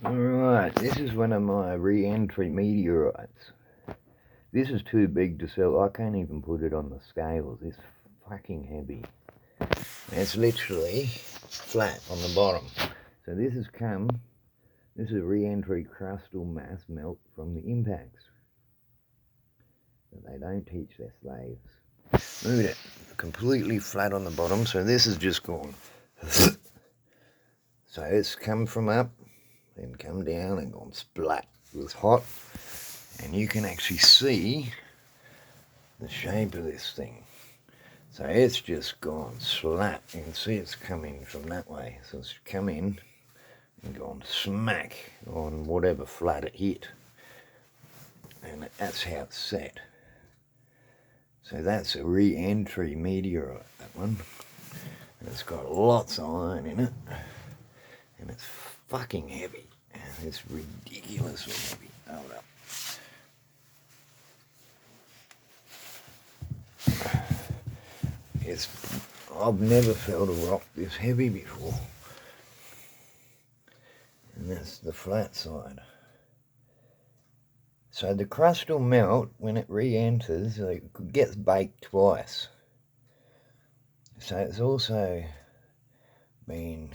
Alright, this is one of my Re Entry Meteorites. This is too big to sell. I can't even put it on the scales. It's fucking heavy. It's literally flat on the bottom. So this is a re-entry crustal mass melt from the impacts that they don't teach their slaves. Look at it, completely flat on the bottom. So this has just gone. So it's come from up, then come down and gone splat. It was hot, and you can actually see the shape of this thing. So it's just gone slat. You can see it's coming from that way. So it's come in and gone smack on whatever flat it hit. And that's how it's set. So that's a re-entry meteorite, that one. And it's got lots of iron in it. And it's fucking heavy. It's ridiculously heavy. Hold up. I've never felt a rock this heavy before. And that's the flat side. So the crust will melt when it re-enters. It gets baked twice. So it's also been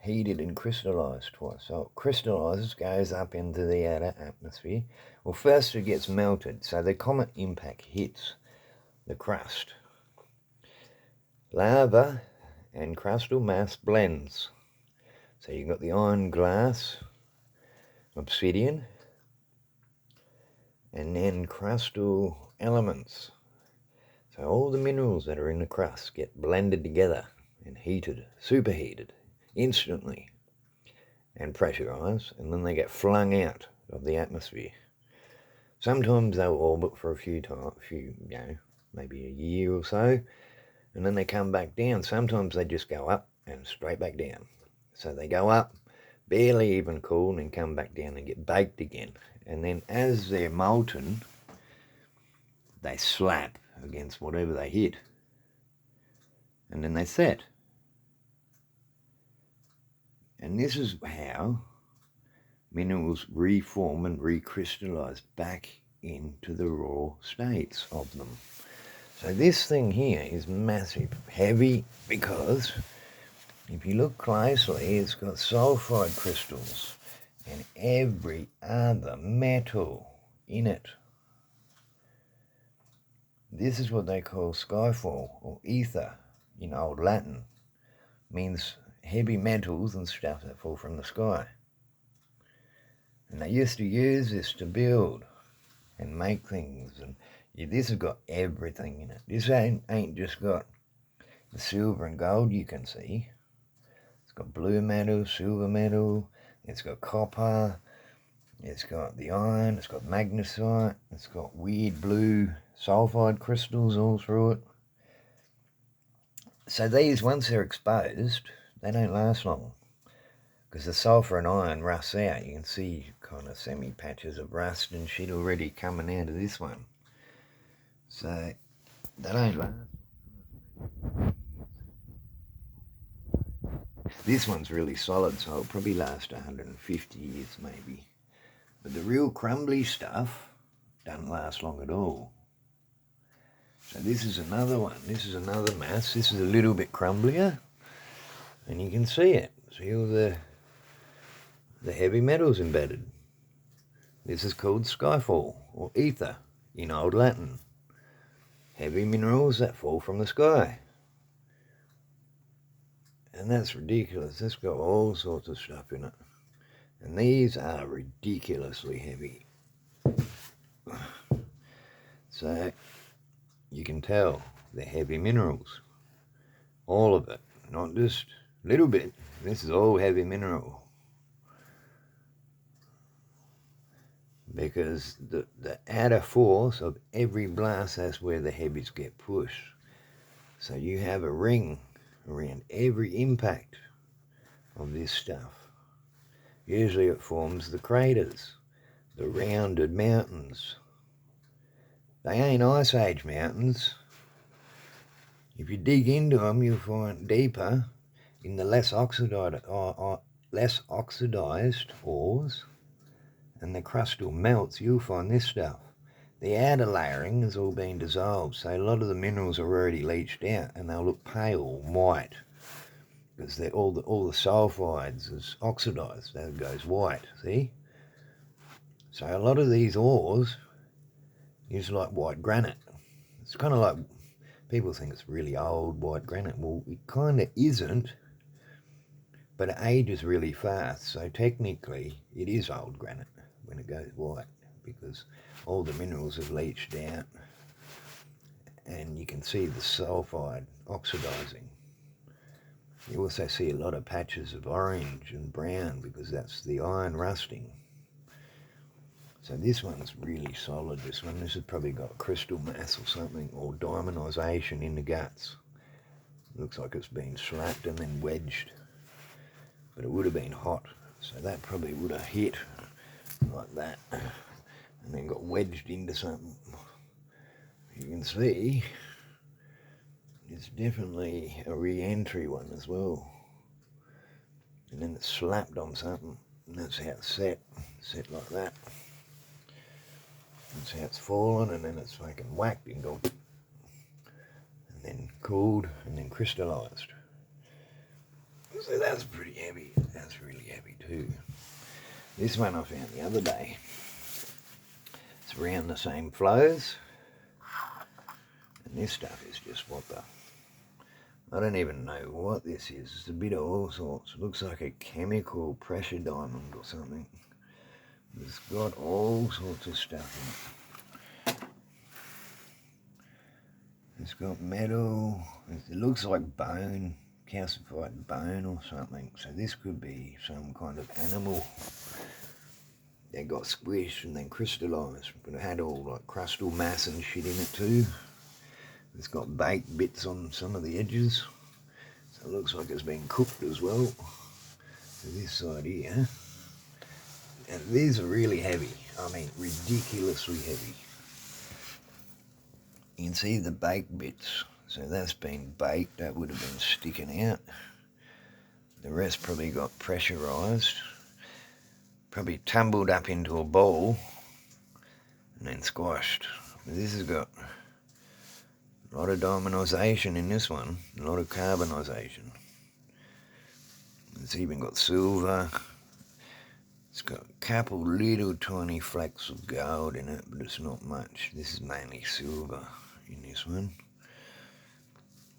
heated and crystallised twice. So it crystallises, goes up into the outer atmosphere. Well, first it gets melted. So the comet impact hits the crust. Lava and crustal mass blends. So you've got the iron, glass, obsidian, and then crustal elements. So all the minerals that are in the crust get blended together and heated, superheated, instantly, and pressurised, and then they get flung out of the atmosphere. Sometimes they'll orbit for a few times, maybe a year or so, and then they come back down. Sometimes they just go up and straight back down. So they go up, barely even cool, and then come back down and get baked again. And then as they're molten, they slap against whatever they hit. And then they set. And this is how minerals reform and recrystallise back into the raw states of them. So this thing here is massive, heavy, because if you look closely, it's got sulfide crystals and every other metal in it. This is what they call skyfall, or ether in old Latin. Means heavy metals and stuff that fall from the sky. And they used to use this to build and make things. And this has got everything in it. This ain't just got the silver and gold you can see. It's got blue metal, silver metal, it's got copper, it's got the iron, it's got magnesite, it's got weird blue sulfide crystals all through it. So these, once they're exposed, they don't last long, because the sulfur and iron rusts out. You can see kind of semi-patches of rust and shit already coming out of this one. So they don't last. This one's really solid, so it'll probably last 150 years maybe. But the real crumbly stuff doesn't last long at all. So this is another one. This is another mass. This is a little bit crumblier. And you can see it. See all the heavy metals embedded. This is called skyfall, or ether in old Latin. Heavy minerals that fall from the sky. And that's ridiculous. It's got all sorts of stuff in it. And these are ridiculously heavy. So you can tell they're heavy minerals. All of it, not just a little bit. This is all heavy mineral. Because the outer force of every blast, that's where the heavies get pushed. So you have a ring around every impact of this stuff. Usually it forms the craters, the rounded mountains. They ain't Ice Age mountains. If you dig into them, you'll find deeper in the less oxidized less oxidised ores and the crust still melts, you'll find this stuff. The outer layering has all been dissolved, so a lot of the minerals are already leached out and they'll look pale white because all the sulfides is oxidised, that goes white, see? So a lot of these ores is like white granite. It's kind of like, people think it's really old white granite. Well, it kind of isn't, but it ages really fast. So technically, it is old granite when it goes white because all the minerals have leached out and you can see the sulfide oxidising. You also see a lot of patches of orange and brown because that's the iron rusting. So this one's really solid, this one. This has probably got crystal mass or something, or diamondisation in the guts. Looks like it's been slapped and then wedged. But it would have been hot, so that probably would have hit like that and then got wedged into something. You can see it's definitely a re-entry one as well. And then it's slapped on something, and that's how it's set like that. That's how it's fallen, and then it's fucking whacked and gone, and then cooled, and then crystallised. So that's pretty heavy. That's really heavy too. This one I found the other day. It's around the same flows, and this stuff is just what the... I don't even know what this is. It's a bit of all sorts. It looks like a chemical pressure diamond or something. It's got all sorts of stuff in it. It's got metal. It looks like bone, calcified bone or something. So this could be some kind of animal that got squished and then crystallised. But it had all like crustal mass and shit in it too. It's got baked bits on some of the edges. So it looks like it's been cooked as well. So this side here. And these are really heavy. I mean, ridiculously heavy. You can see the baked bits. So that's been baked. That would have been sticking out. The rest probably got pressurised. Probably tumbled up into a bowl and then squashed. This has got a lot of diamondisation in this one. A lot of carbonisation. It's even got silver. It's got a couple little tiny flecks of gold in it, but it's not much. This is mainly silver in this one.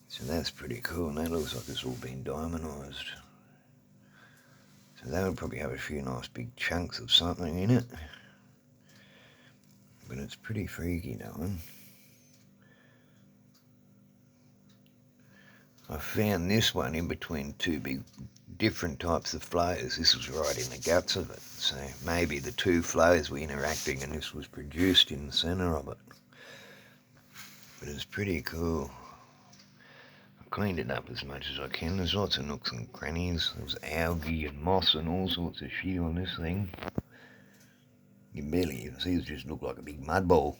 So that's pretty cool, and that looks like it's all been diamondised. So that would probably have a few nice big chunks of something in it. But it's pretty freaky, that one. I found this one in between two big different types of flows. This was right in the guts of it. So maybe the two flows were interacting and this was produced in the centre of it. But it's pretty cool. I cleaned it up as much as I can. There's lots of nooks and crannies. There's algae and moss and all sorts of shit on this thing. You barely even see it, just look like a big mud ball.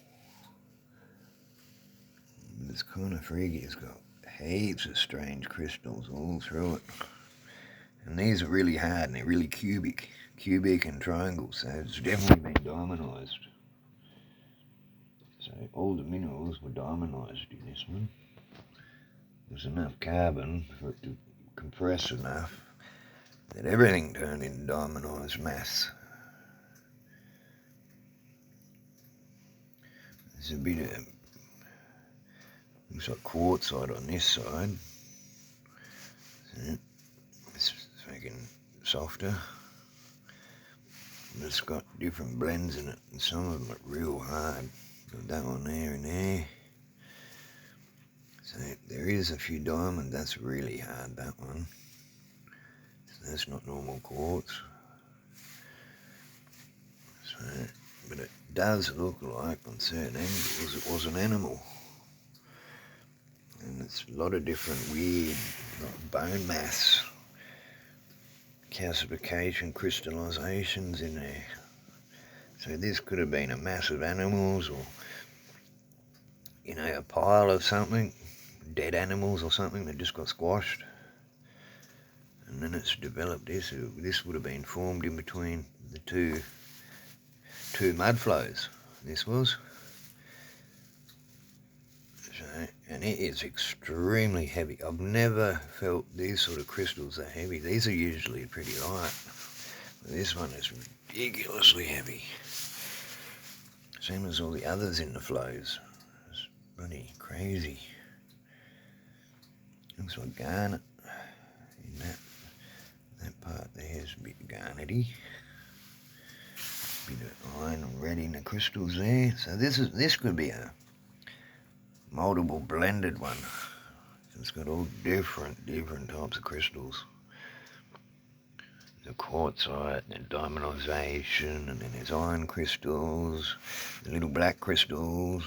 It's kind of freaky. It's got heaps of strange crystals all through it. And these are really hard and they're really cubic and triangles, so it's definitely been diamondised. So all the minerals were diamondised in this one. There's enough carbon for it to compress enough that everything turned into diamondised mass. There's a bit of, looks like quartzite on this side. It's making softer. And it's got different blends in it, and some of them are real hard. Got that one there and there. So there is a few diamond, that's really hard, that one. So that's not normal quartz. So, but it does look like on certain angles it was an animal. And it's a lot of different weird bone mass, calcification, crystallisations in there. So this could have been a mass of animals, or, you know, a pile of something, dead animals or something that just got squashed. And then it's developed this. This would have been formed in between the two mud flows. This was. So, and it is extremely heavy. I've never felt these sort of crystals that heavy. These are usually pretty light. But this one is ridiculously heavy. Same as all the others in the flows. It's bloody crazy. Looks like garnet. In that part there's a bit garnety. Bit of iron and red in the crystals there. So this could be a multiple blended one. It's got all different types of crystals. The quartzite and diamondization, and then there's iron crystals, the little black crystals.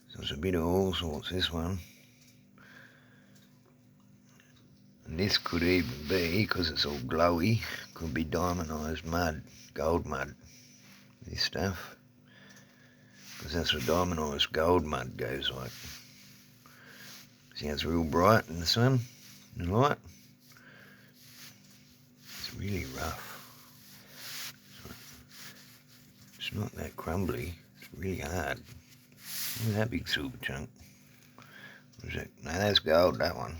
So it's a bit of all sorts, this one. And this could even be, because it's all glowy, could be diamondized mud, gold mud, this stuff. Because that's what diamondized gold mud goes like. See how it's real bright in the sun and light? It's really rough. It's not that crumbly, it's really hard. Look at that big silver chunk. What is that? No, that's gold, that one.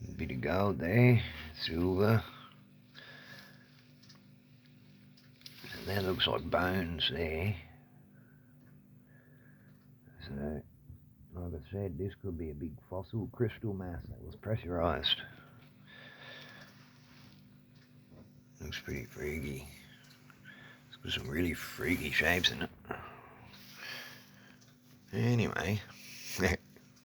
A bit of gold there, silver. And that looks like bones there. So, like I said, this could be a big fossil crystal mass that was pressurized. Looks pretty freaky. It's got some really freaky shapes in it. Anyway,